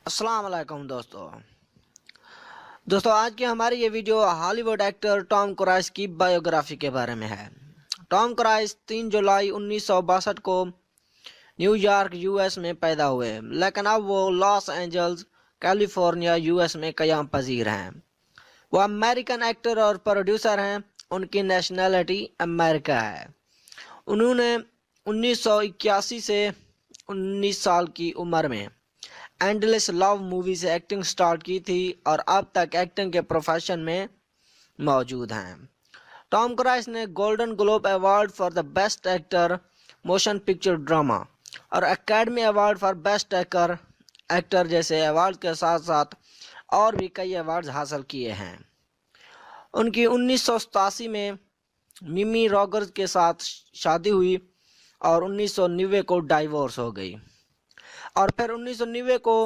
السلام علیکم دوستو آج کی ہماری یہ ویڈیو ہالی ووڈ ایکٹر ٹام کرائز کی بائیوگرافی کے بارے میں ہے۔ ٹام کرائز 3 جولائی 1962 کو نیو یارک یو ایس میں پیدا ہوئے، لیکن اب وہ Los Angeles California U S میں قیام پذیر ہیں۔ وہ امریکن ایکٹر اور پروڈیوسر ہیں۔ ان کی نیشنلٹی امریکہ ہے۔ انہوں نے 1981 سے 19 سال کی عمر میں اینڈلیس لو مووی سے ایکٹنگ سٹارٹ کی تھی اور اب تک ایکٹنگ کے پروفیشن میں موجود ہیں۔ ٹام کرائز نے Golden Globe award for the best actor motion picture drama اور academy award for best actor جیسے ایوارڈ کے ساتھ ساتھ اور بھی کئی ایوارڈز حاصل کیے ہیں۔ ان کی 1987 میں میمی راجرز کے ساتھ شادی ہوئی اور 1990 کو ڈائیورس ہو گئی، اور پھر 1990 کو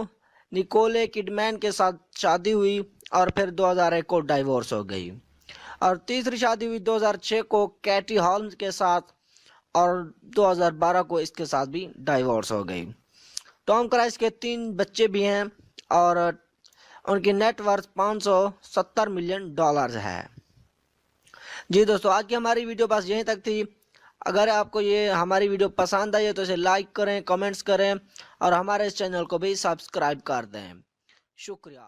نیکولے کڈمین کے ساتھ شادی ہوئی اور پھر 2001 کو ڈائیورس ہو گئی، اور تیسری شادی ہوئی 2006 کو کیٹی ہالمز کے ساتھ اور 2012 کو اس کے ساتھ بھی ڈائیورس ہو گئی۔ ٹام کرائز کے 3 بچے بھی ہیں اور ان کی نیٹ ورتھ $570 ملین ہے۔ جی دوستو، آج کی ہماری ویڈیو بس یہیں تک تھی۔ اگر آپ کو یہ ہماری ویڈیو پسند آئی ہے تو اسے لائک کریں، کمنٹس کریں اور ہمارے اس چینل کو بھی سبسکرائب کر دیں۔ شکریہ۔